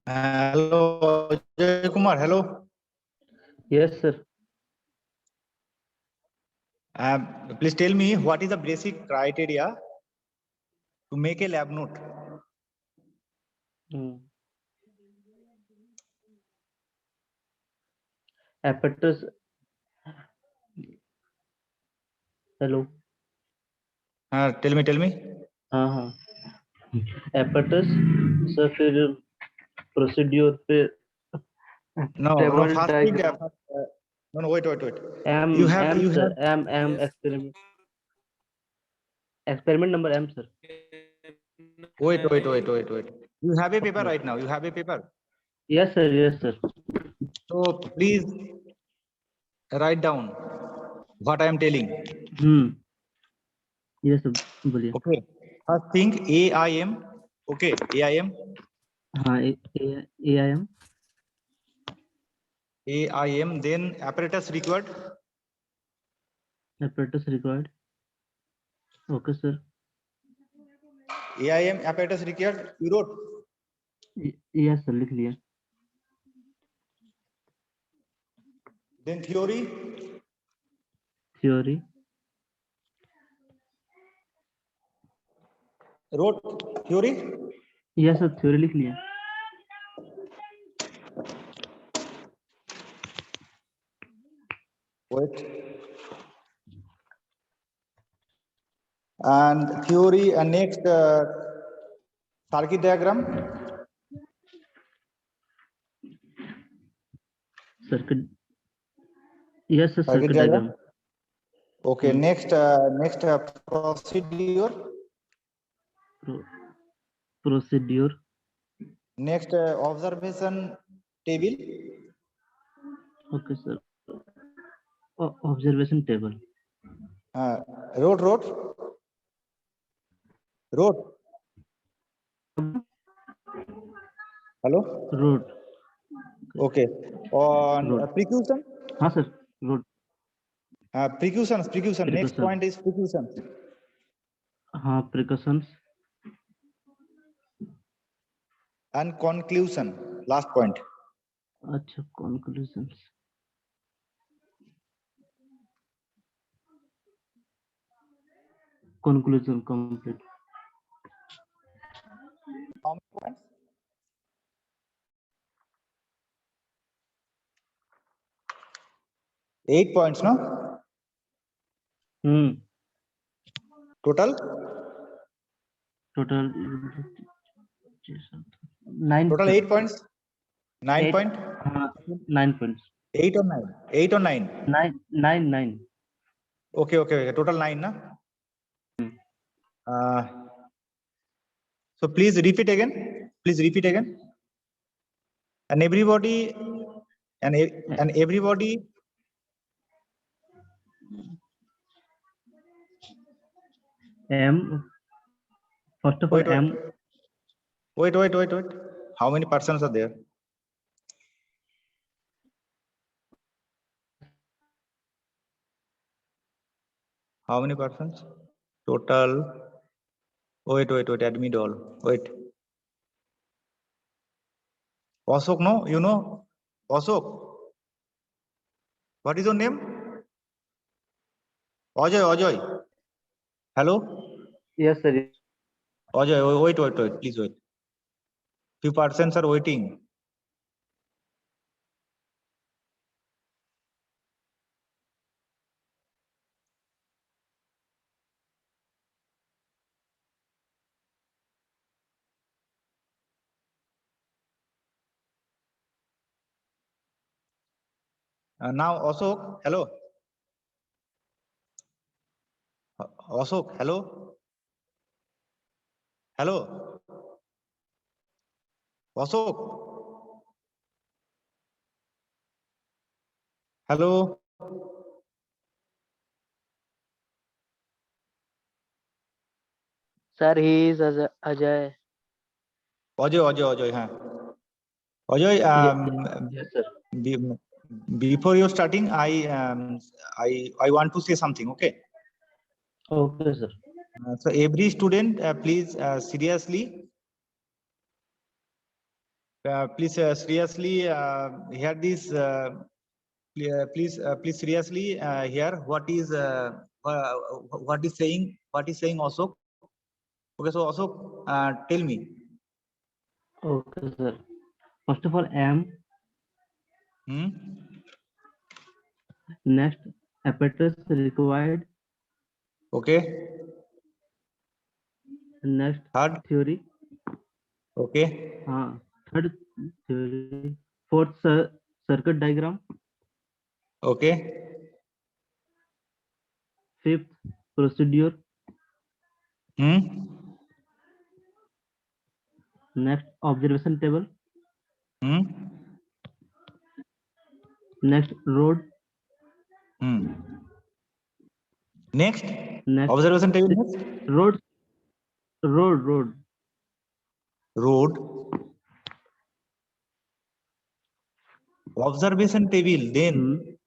Hello, Jay Kumar. Hello. Yes, sir. Please tell me what is the basic criteria to make a lab note? Apparatus. Hello. Tell me. हाँ. Apparatus. Sir फिर procedure पे No, table first thing. diagram. No, wait. M You have. sir. M experiment. Experiment number M, sir. Wait. You have a paper right now. You have a paper. Yes, sir. So please write down what I am telling. Yes, sir. बोलिए. Okay. First thing, AIM. Okay, AIM. हाँ, AIM. AIM. Then apparatus required. Apparatus required. Okay, sir. AIM apparatus required. You wrote. Yes, sir. लिख लिया. Then theory. Wrote theory. Yes, sir. Theory लिख लिया. Wait. And theory and next circuit diagram. Circuit. Yes, sir. Circuit diagram. Okay. Next procedure. Procedure. Next observation table. Okay, sir. Observation table. Wrote. Hello. Road. Okay. On precaution. हाँ sir. Road. Precautions. Next point is precautions. हाँ, precautions. And conclusion. Last point. अच्छा, conclusions. Conclusion complete. How many points? 8 points, no? Total 9. Total 8 points. 9 point. 9 points. 8 or 9. 8 or 9. 9. Okay. Total 9, na? So please repeat again. And everybody. M. First of all, M. Wait. How many persons are there? How many persons? Total. Wait. Admit all. Wait. Ashok, no? You know? Ashok. What is your name? Ajay. Hello? Yes, sir. Ajay, wait. Please wait. Few persons are waiting. Now, Ashok, hello. Ashok, hello. Ashok. Hello. Sir, he is Ajay. Ajay, huh? Ajay, Yes, sir. before you're starting, I want to say something, okay? Okay, sir. So every student, please seriously Please seriously hear this. Please seriously hear what is saying. What is saying Ashok? Okay, so Ashok, tell me. Okay, sir. First of all, M. Next, apparatus required. Okay. Next, Third. theory. Okay. Third, theory. Fourth, circuit diagram. Okay. Fifth, procedure. Next, observation table. Next, road. Next, Next, observation table. Next. Road. Observation table. Then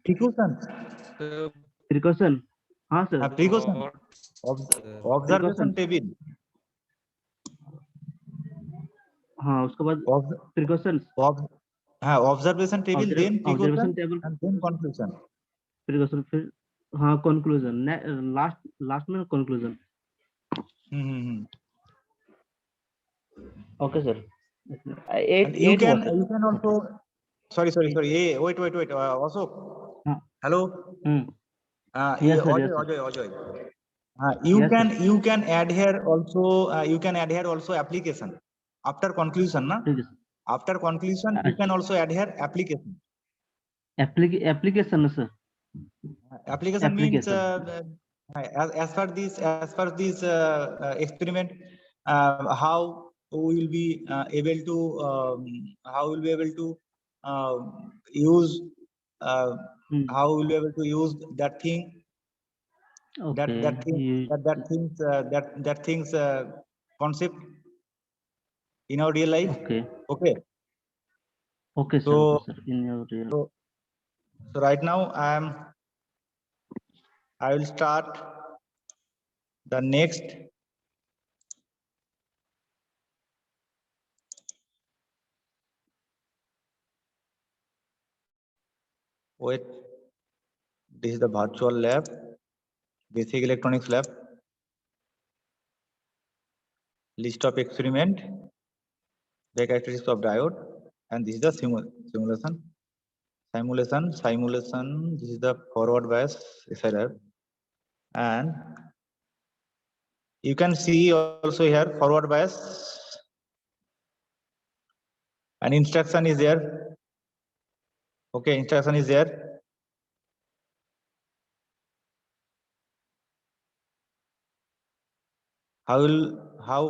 precaution. हाँ sir. Precaution. Observation table. हाँ, उसके बाद precautions. Observation table, then observation precaution, table, and then conclusion. precaution, फिर हाँ conclusion. Last में conclusion. Okay sir. You can also. Sorry. Hey, wait. Also. Hello. Yes sir. Ajay. You can add here also. You can add here also application after conclusion, na? After conclusion, you can also add here application. Application, sir. Application means as per this experiment, how we will be able to use how we will be able to use that thing. Okay. That things concept in our real life. Okay. Okay, sir. So, okay, sir. In your real. So right now I will start the next. Wait, this is the virtual lab, basic electronics lab. List of experiment, the characteristics of diode, and this is the simulation. This is the forward bias SRR, and you can see also here forward bias, and instruction is there. Okay, instruction is there. How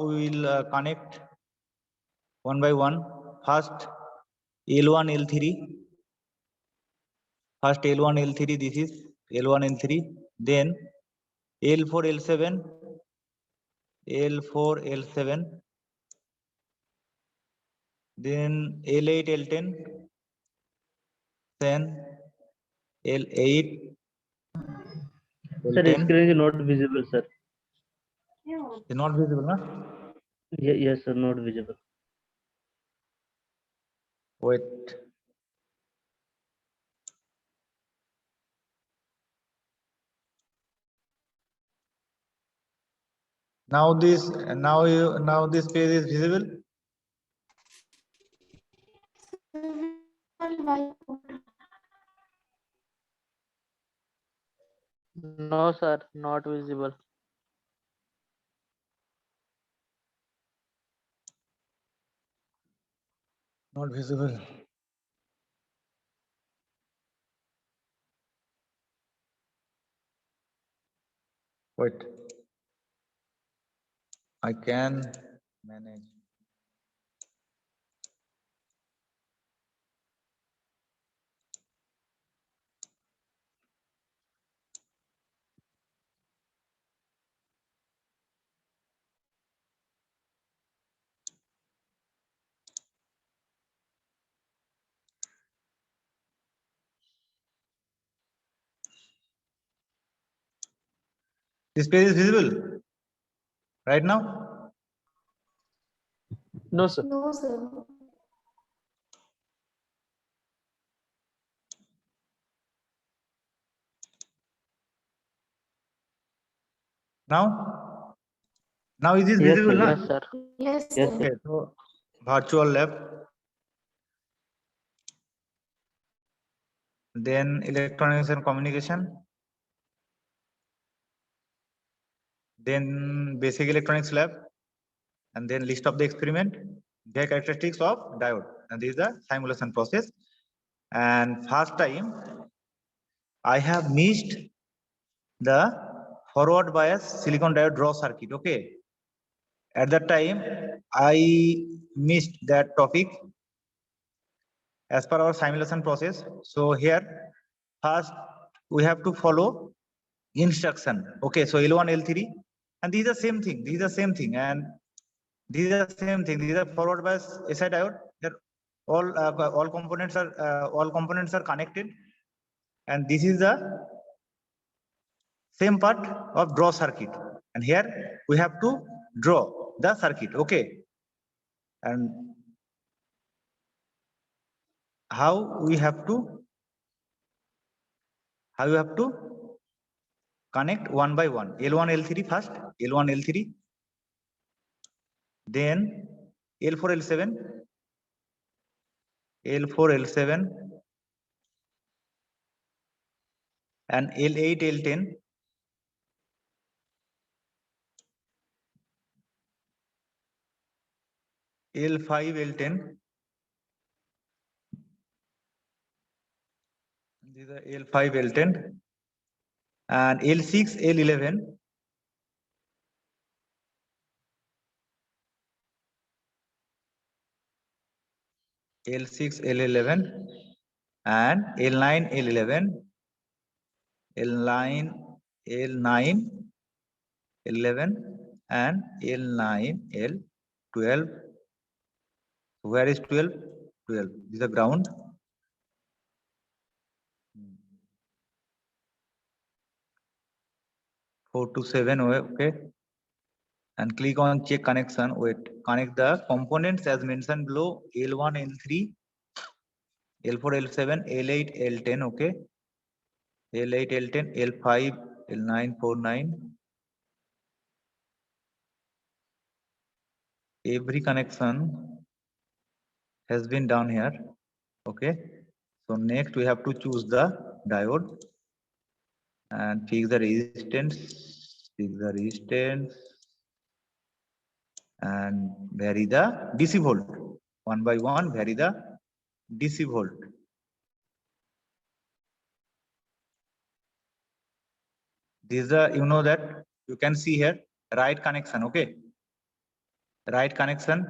we will connect one by one. First L1 L3. First L1 L3. This is L1 L3. Then L4 L7. L4 L7. Then L8 L10. Then L8. Sir, screen is not visible, sir. It's not visible, na? Yes, sir, not visible. Wait. Now this page is visible. No, sir, not visible. Not visible. Wait. I can manage. This page is visible right now. No, sir. No, sir. Now is this Yes, visible? sir. Na? Yes, sir. Yes, Yes, sir. sir. Okay, so virtual lab, then electronics and communication, then basic electronics lab, and then list of the experiment, their characteristics of diode, and this is the simulation process. And first time I have missed the forward bias silicon diode draw circuit. Okay, at that time I missed that topic as per our simulation process. So here first we have to follow instruction. Okay, so L1, L3, and these are same thing. These are same thing, and these are same thing. These are forward bias SI diode. They're all components are connected, and this is the same part of draw circuit. And here we have to draw the circuit. Okay, and how we have to connect one by one. L1, L3 first. L1, L3. Then L4, L7, L4, L7, and L8, L10, L5, L10. These are L5, L10, and L6, L11, L6, L11, and L9, L11, L9, L9, L11, and L9, L12. Where is 12? 12. This is the ground. 4 to 7. Okay. And click on check connection. Wait, connect the components as mentioned below: L1, L3, L4, L7, L8, L10. Okay. L8, L10, L5, L9, 4, 9. Every connection has been done here. Okay. So next we have to choose the diode and fix the resistance. Fix the resistance and vary the DC volt. One by one, vary the DC volt. This is you know that you can see here right connection. Okay, right connection.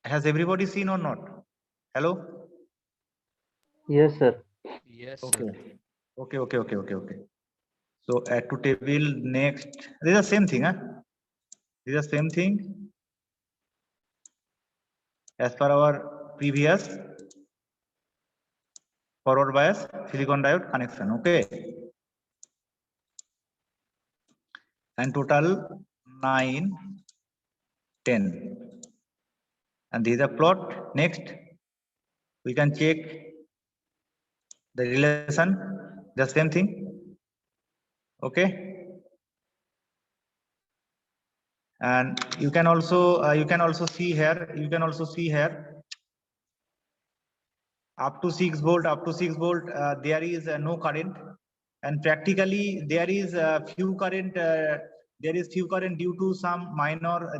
Has everybody seen or not? Hello. Yes, sir. Yes, Okay. sir. Okay. So add to table next. This is the same thing, huh? This is the same thing as per our previous forward bias silicon diode connection. Okay. And total 9, 10. And these are plot. Next, we can check the relation, the same thing. Okay. And you can also see here up to 6 volt, there is no current, and practically there is few current due to some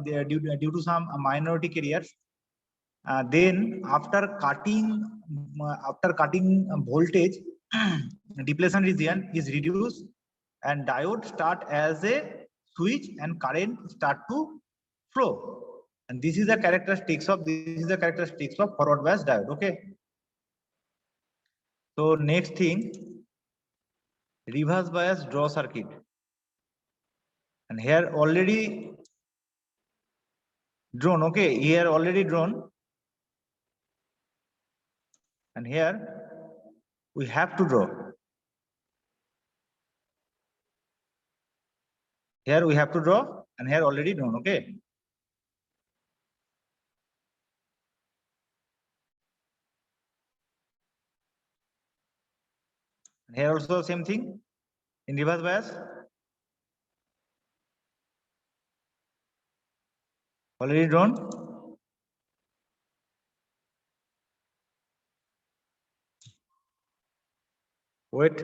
due to some minority carriers. Then after cutting voltage, depletion region is reduced and diode start as a switch and current start to flow. And this is the characteristics of forward bias diode. Okay. So next thing, reverse bias draw circuit. And here already drawn. Okay, here already drawn. And here we have to draw. Here we have to draw and here already known. Okay. And here also same thing in reverse bias. Already drawn. Wait.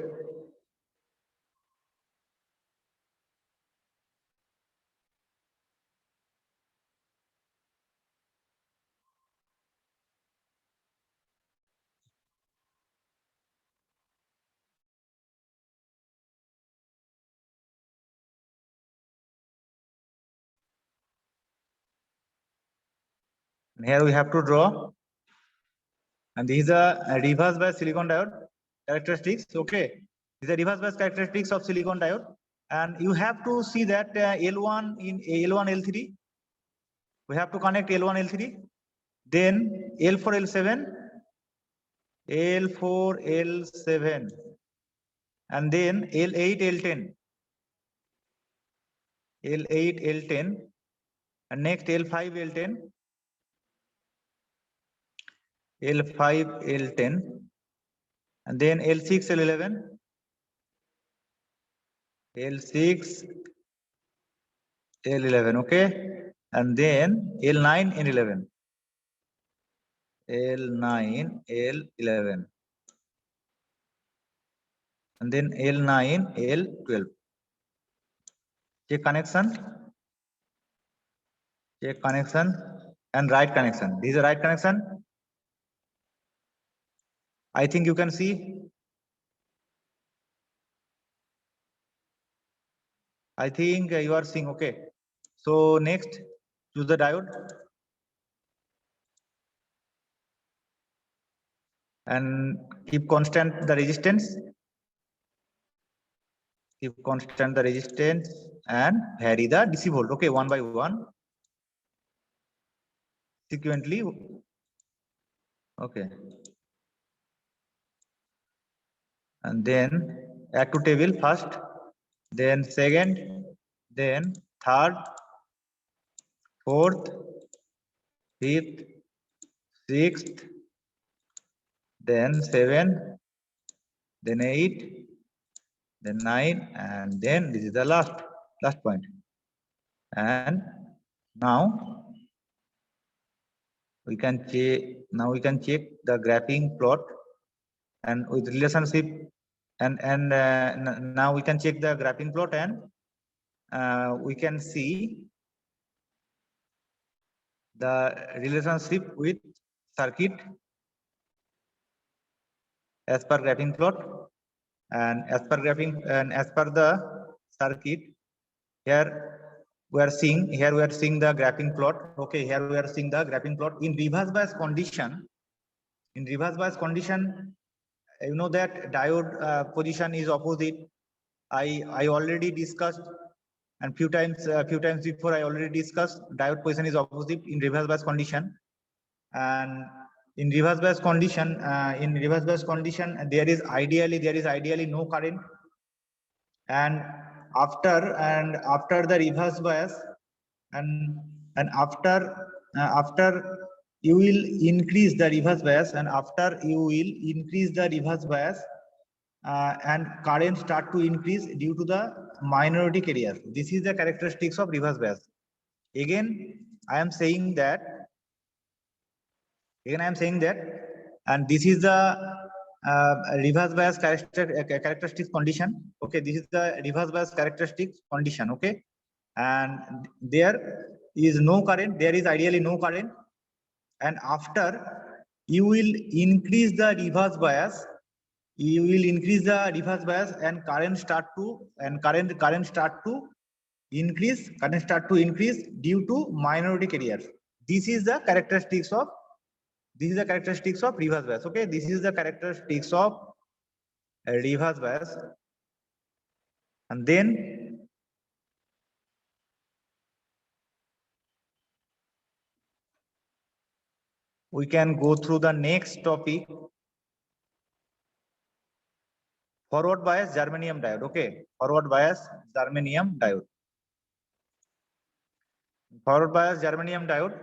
And here we have to draw. And these are reverse bias silicon diode characteristics. Okay. These are reverse bias characteristics of silicon diode. And you have to see that L1 in L1, L3. We have to connect L1, L3. Then L4, L7. L4, L7. And then L8, L10. L8, L10. And next L5, L10. L5, L10. And then L6, L11. L6, L11. Okay. And then L9, N11. L9, L11. And then L9, L12. Check connection. Check connection and right connection. This is the right connection. I think you can see. I think you are seeing. Okay. So next, choose the diode and keep constant the resistance. Keep constant the resistance and vary the DC volt. Okay, one by one. Sequentially. Okay. And then add to table first, then second, then third, fourth, fifth, sixth, then seven, then eight, then nine, and then this is the last point. And now we can check the graphing plot and with relationship and now we can check the graphing plot and we can see the relationship with circuit as per graphing plot, and as per the circuit, here we are seeing the graphing plot. Okay, here we are seeing the graphing plot in reverse bias condition. In reverse bias condition, you know that diode position is opposite. I already discussed, and few times before I already discussed diode position is opposite in reverse bias condition. And in reverse bias condition, there is ideally no current. And after the reverse bias, and after you will increase the reverse bias, and after you will increase the reverse bias, and current start to increase due to the minority carrier. This is the characteristics of reverse bias. Again, I am saying that, and this is the reverse bias characteristics condition. Okay, this is the reverse bias characteristics condition. Okay, and there is no current. There is ideally no current, and after you will increase the reverse bias. You will increase the reverse bias, and current start to increase. Current start to increase due to minority carriers. This is the characteristics of reverse bias. Okay, this is the characteristics of reverse bias. And then we can go through the next topic, forward bias germanium diode. Okay, forward bias germanium diode. Forward bias germanium diode.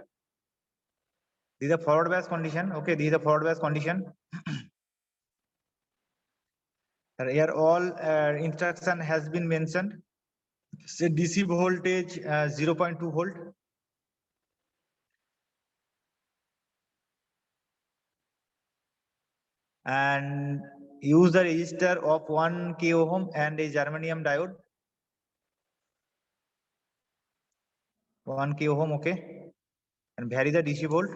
This is the forward bias condition. Okay, this is the forward bias condition. Here all instruction has been mentioned. Say DC voltage 0.2 volt. And use the resistor of 1 k ohm and a germanium diode. 1 k ohm, okay. And vary the DC volt.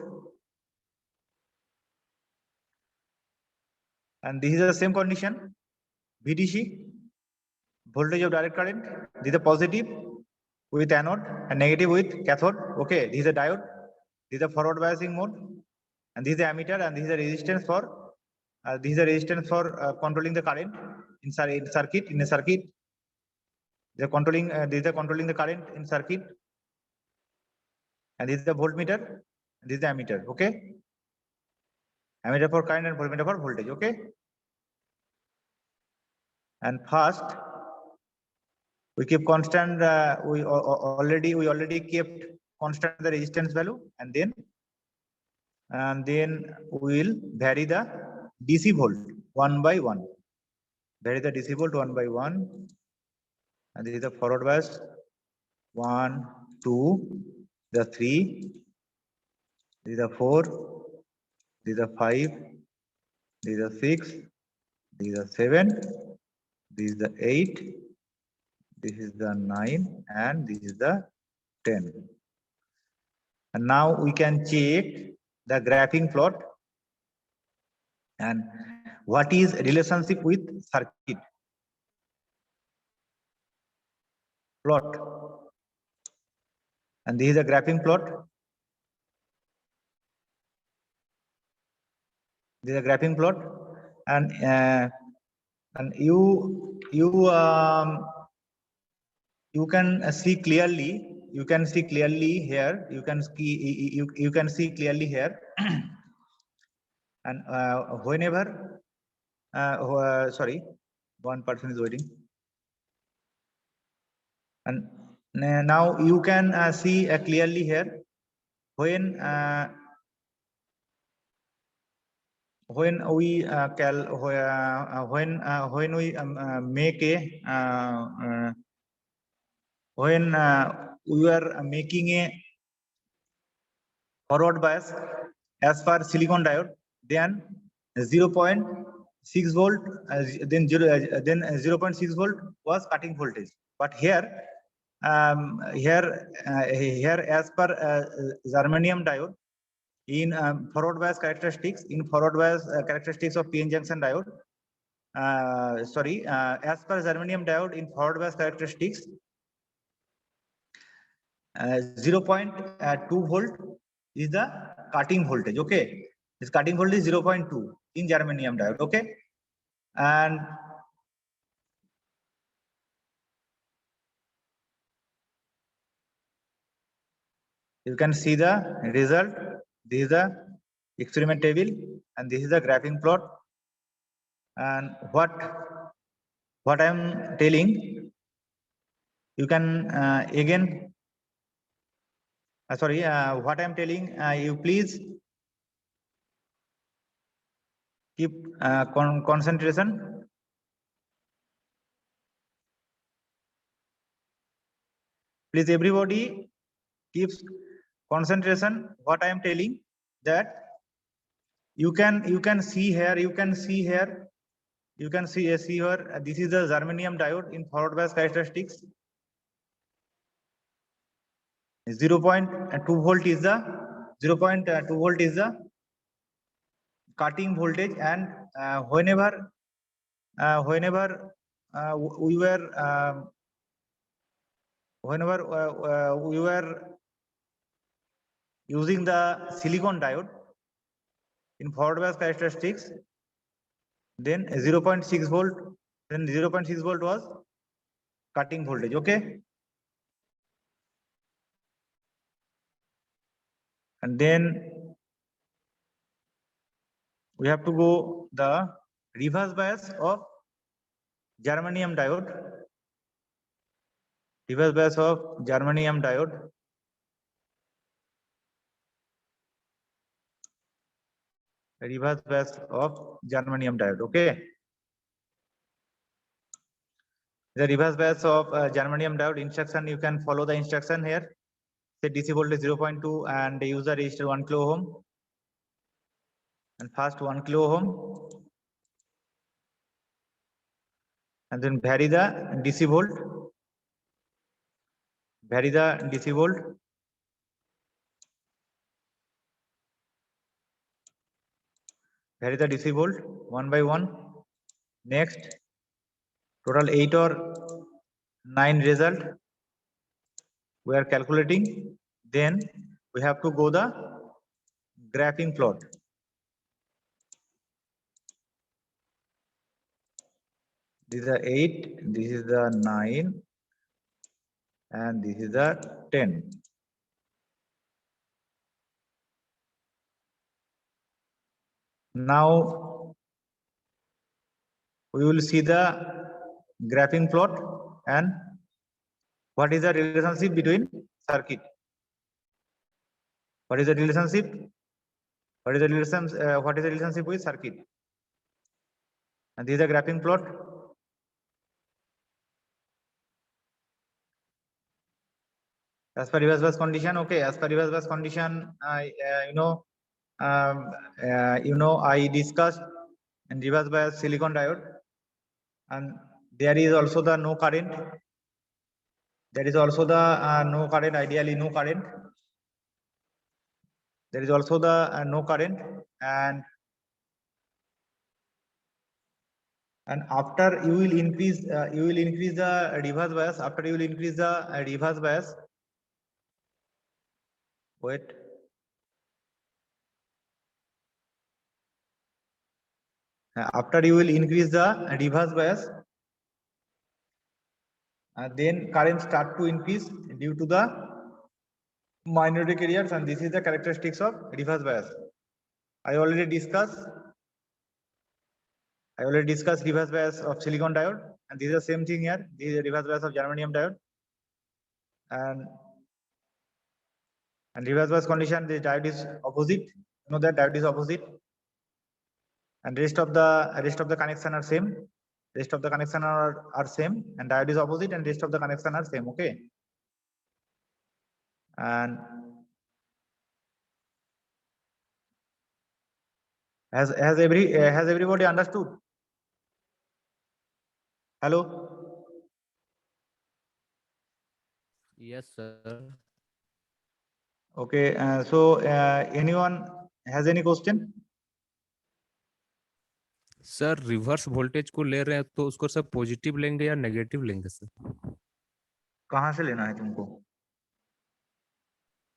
And this is the same condition. VDC, voltage of direct current. This is a positive with anode and negative with cathode. Okay, this is a diode. This is a forward biasing mode. And this is the ammeter, and this is the resistance for controlling the current in circuit. In a circuit, they're controlling. This is controlling the current in circuit. And this is the voltmeter. And this is the ammeter. Okay, ammeter for current and voltmeter for voltage. Okay. And first, we keep constant. We already kept constant the resistance value, and then we will vary the DC volt 1 by 1. Vary the DC volt 1 by 1, and this is the forward bias 1, 2, the 3, this is the 4, this is the 5, this is the 6, this is the 7, this is the 8, this is the 9, and this is the 10. And now we can check the graphing plot and what is relationship with circuit plot. And this is the graphing plot. This is a graphing plot, and you can see clearly. You can see clearly here. You can see clearly here. And whenever, sorry, one person is waiting. And now you can see clearly here when we make a when we are making a forward bias as per silicon diode, then 0.6 volt, then 0.6 volt was cutting voltage. But here as per germanium diode, in forward bias characteristics, of PN junction diode, as per germanium diode in forward bias characteristics, 0.2 volt is the cutting voltage. Okay, this cutting voltage is 0.2 in germanium diode. Okay, and you can see the result. This is the experiment table, and this is the graphing plot. And what I am telling, you can again. What I am telling, you please keep concentration. Please, everybody keeps concentration. What I am telling, that you can see here. You can see here. You can see here. This is the germanium diode in forward bias characteristics. 0.2 volt is the cutting voltage, and whenever we were using the silicon diode in forward bias characteristics, then 0.6 volt, then 0.6 volt was cutting voltage. Okay, and then we have to go the reverse bias of germanium diode. Reverse bias of germanium diode. reverse bias of germanium diode. Okay, the reverse bias of germanium diode instruction, you can follow the instruction here. Say DC voltage 0.2 and use the resistor 1 kilo ohm, and first 1 kilo ohm, and then vary the DC volt, vary the DC volt, vary the DC volt one by one. Next, total 8 or 9 result we are calculating. Then we have to go the graphing plot. This is the 8, this is the 9, and this is the 10. Now we will see the graphing plot and what is the relationship between circuit. What is the relationship? What is the relationship with circuit? And this is the graphing plot. As per reverse bias condition, okay. As per reverse bias condition, I discussed in reverse bias silicon diode, and there is also the no current. There is also the no current. Ideally, no current. There is also the no current, and after you will increase the reverse bias. After you will increase the reverse bias. Wait. After you will increase the reverse bias, then current start to increase due to the minority carriers, and this is the characteristics of reverse bias. I already discussed reverse bias of silicon diode, and this is the same thing here. This is the reverse bias of germanium diode, and reverse bias condition, the diode is opposite. You know that diode is opposite, and rest of the connection are same. Rest of the connection are same, and diode is opposite, and rest of the connection are same. Okay, and has everybody understood? Hello. Yes, sir. Okay, so anyone has any question? Sir reverse voltage को ले रहे हैं तो उसको sir positive लेंगे या negative लेंगे sir? कहाँ से लेना है तुमको?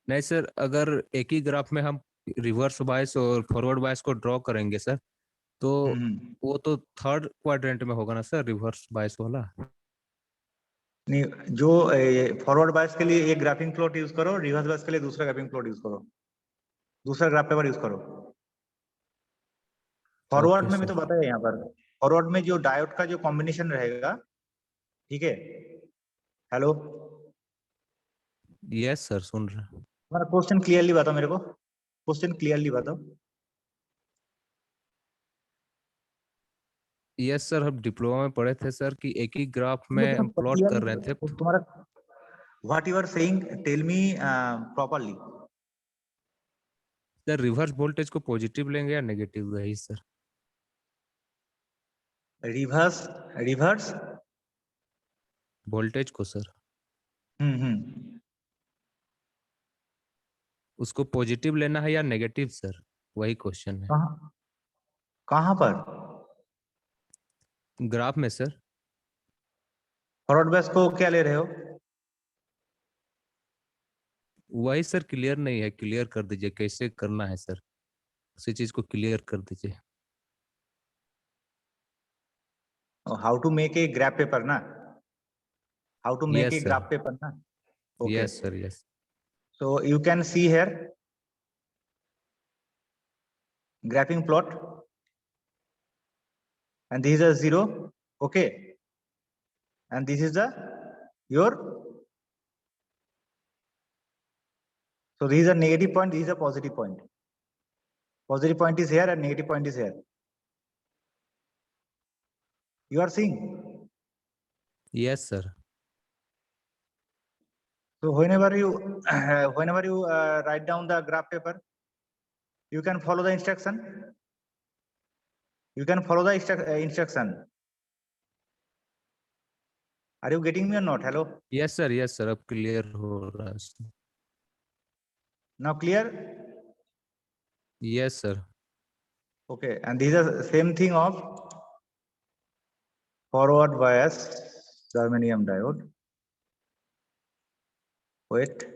नहीं सर, अगर एक ही ग्राफ में हम रिवर्स बायस और फॉरवर्ड बायस को ड्रॉ करेंगे सर, तो वो तो थर्ड क्वाड्रेंट में होगा ना सर, रिवर्स बायस वाला? नहीं, जो फॉरवर्ड बायस के लिए एक ग्राफिंग प्लॉट यूज करो, रिवर्स बायस के लिए दूसरा ग्राफिंग प्लॉट यूज करो, दूसरा ग्राफ पेपर यूज करो। फॉरवर्ड में भी तो बताया यहाँ पर, फॉरवर्ड में जो डायोड का जो कॉम्बिनेशन रहेगा, ठीक है? हेलो, यस सर, सुन रहे हैं। तुम्हारा क्वेश्चन क्लियरली बताओ मेरे को, क्वेश्चन क्लियरली बताओ। यस सर, हम डिप्लोमा में पढ़े थे सर कि एक ही ग्राफ में हम प्लॉट कर रहे थे। तुम्हारा what you are saying, tell me properly. Sir reverse voltage को पॉजिटिव लेंगे या नेगेटिव? वही सर। रिवर्स वोल्टेज को सर उसको पॉजिटिव लेना है या नेगेटिव सर? वही क्वेश्चन है। कहाँ पर? ग्राफ में सर। फॉरवर्ड बायस को क्या ले रहे हो? वही सर क्लियर नहीं है, क्लियर कर दीजिए, कैसे करना है सर, उसी चीज को क्लियर कर दीजिए। How to make a graph paper ना, how to make a graph paper ना। Yes sir, yes. So you can see here graphing plot, and this is a 0, okay, and this is the your, so this is a negative point, this is a positive point. Positive point is here and negative point is here. You are seeing? Yes, sir. So whenever you write down the graph paper, you can follow the instruction. You can follow the instruction. Are you getting me or not? Hello. Yes, sir. Yes, sir. अब clear हो रहा है sir. Now clear? Yes, sir. Okay. And these are same thing of forward bias germanium diode. Wait.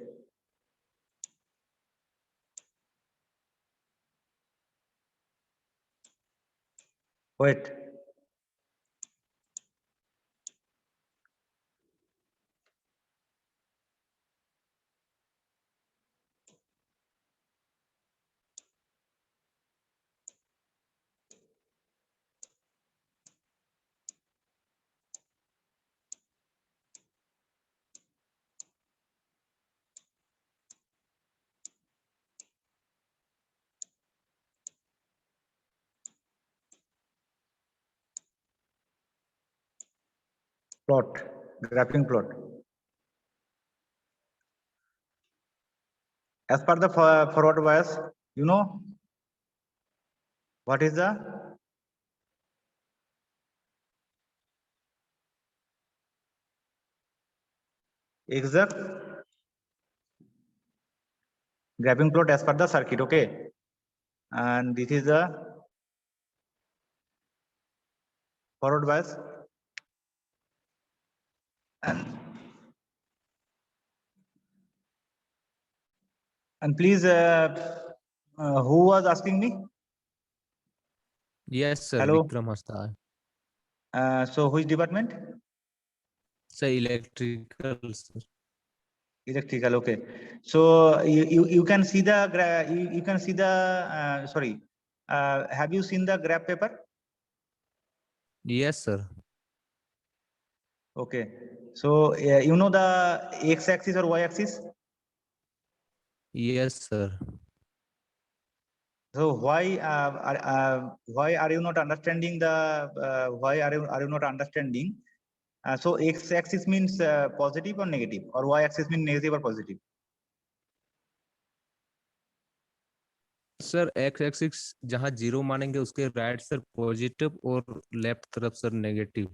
Wait. Plot. Graphing plot. As per the forward bias, you know what is the exact graphing plot as per the circuit, okay? And this is the forward bias. And please, who was asking me? Yes, sir. Hello. Vikram Hasta. So which department? Sir, electrical, sir. Electrical, okay. So you can see the you can see the sorry. Have you seen the graph paper? Yes, sir. Okay. So you know the x-axis or y-axis? Yes, sir. So why are you not understanding the why are you not understanding? So x-axis means positive or negative, or y-axis means negative or positive? Sir x axis जहाँ zero मानेंगे उसके right sir positive और left तरफ sir negative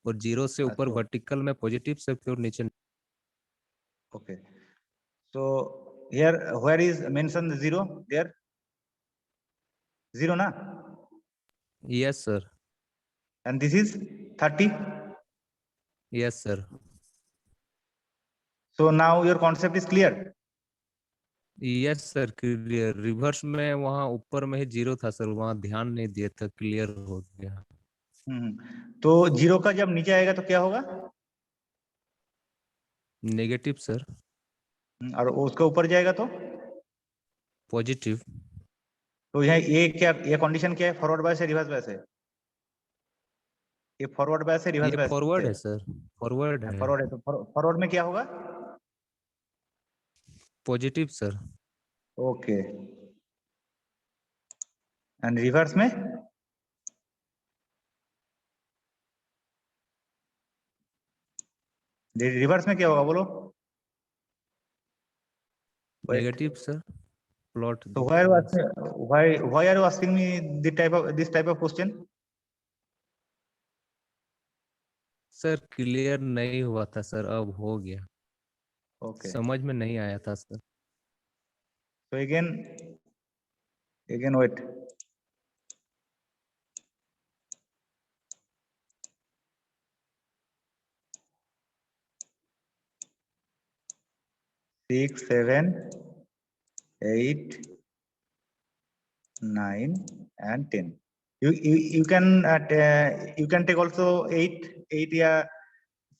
और zero से ऊपर अच्छा। Vertical में पॉजिटिव सर फिर नीचे. Okay. So here where is mentioned zero? There zero na? Yes sir. And this is 30. Yes sir. So now your concept is clear. Yes sir clear. Reverse में वहाँ ऊपर में ही जीरो था sir, वहाँ ध्यान नहीं दिया था, क्लियर हो गया. तो जीरो का जब नीचे आएगा तो क्या होगा? Negative sir. और उसका ऊपर जाएगा तो पॉजिटिव. तो यहाँ ये क्या, ये कंडीशन क्या है? फॉरवर्ड बायस है, रिवर्स बायस है? ये फॉरवर्ड बायस है, रिवर्स ये बायस फॉरवर्ड है सर. फॉरवर्ड है. फॉरवर्ड है तो फॉरवर्ड में क्या होगा? Positive sir. Okay. And reverse में? रिवर्स में क्या होगा बोलो? Negative sir. Plot. So why are you asking me this type of question? Sir clear नहीं हुआ था सर, अब हो गया. Okay. समझ में नहीं आया था sir. So again wait. Six, 7, 8, 9, and 10. You can take also 8 yeah,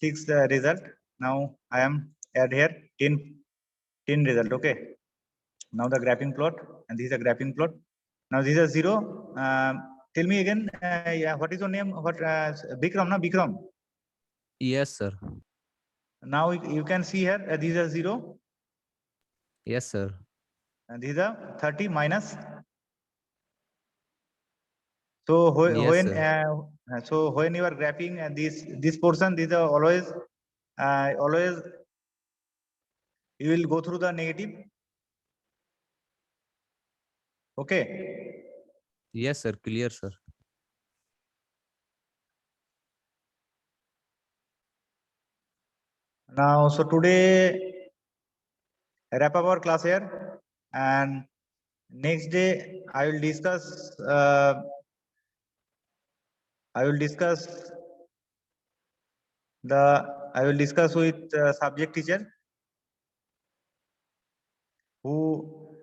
6 result. Now I am add here 10 result. Okay. Now the graphing plot, and this is a graphing plot. Now this is 0. Tell me again, yeah, what is your name? What Bikram, na Bikram? Yes sir. Now you can see here these are 0. Yes sir. And these are 30 minus So Yes, sir. when you are graphing this portion, these are always you will go through the negative. Okay. Yes, sir. Clear, sir. Now, so today wrap up our class here, and next day I will discuss. I will discuss with subject teacher who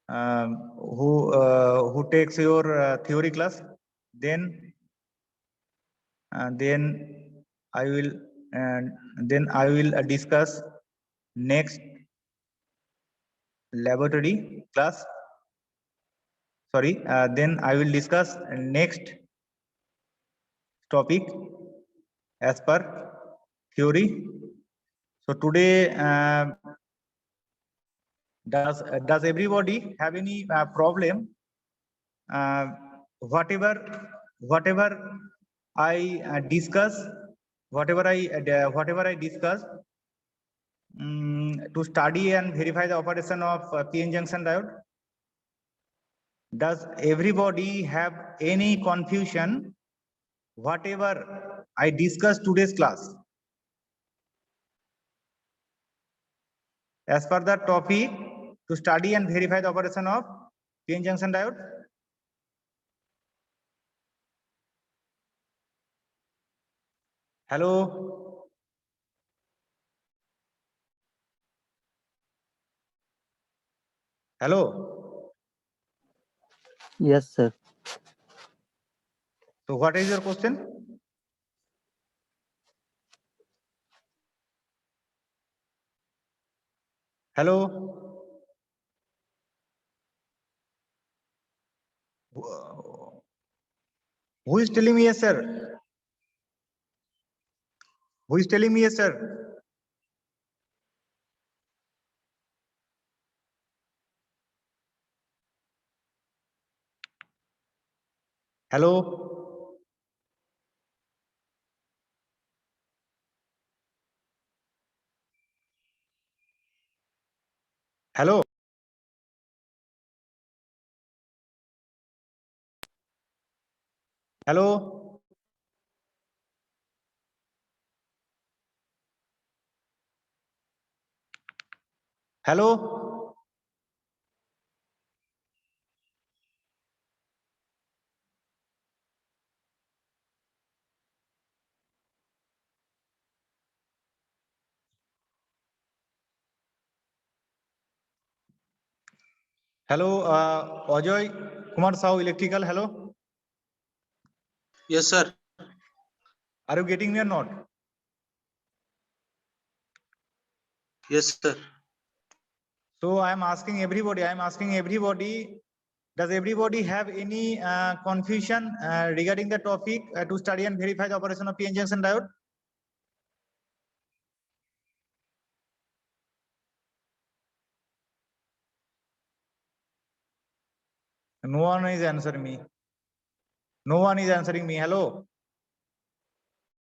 who takes your theory class. Then I will discuss next laboratory class. Sorry, then I will discuss next topic as per theory. So today, does everybody have any problem? Whatever I discuss, whatever I discuss to study and verify the operation of PN junction diode. Does everybody have any confusion? Whatever I discussed today's class, as per the topic to study and verify the operation of PN junction diode. Hello. Hello. Yes, sir. So what is your question? Hello. Who is telling me yes, sir? Who is telling me yes, sir? Hello. Hello. Hello. Hello. Hello. Ajoy Kumar Sahu Electrical. Hello. Yes, sir. Are you getting me or not? Yes, sir. So I am asking everybody. Does everybody have any confusion regarding the topic to study and verify the operation of PN junction diode? No one is answering me. No one is answering me. Hello.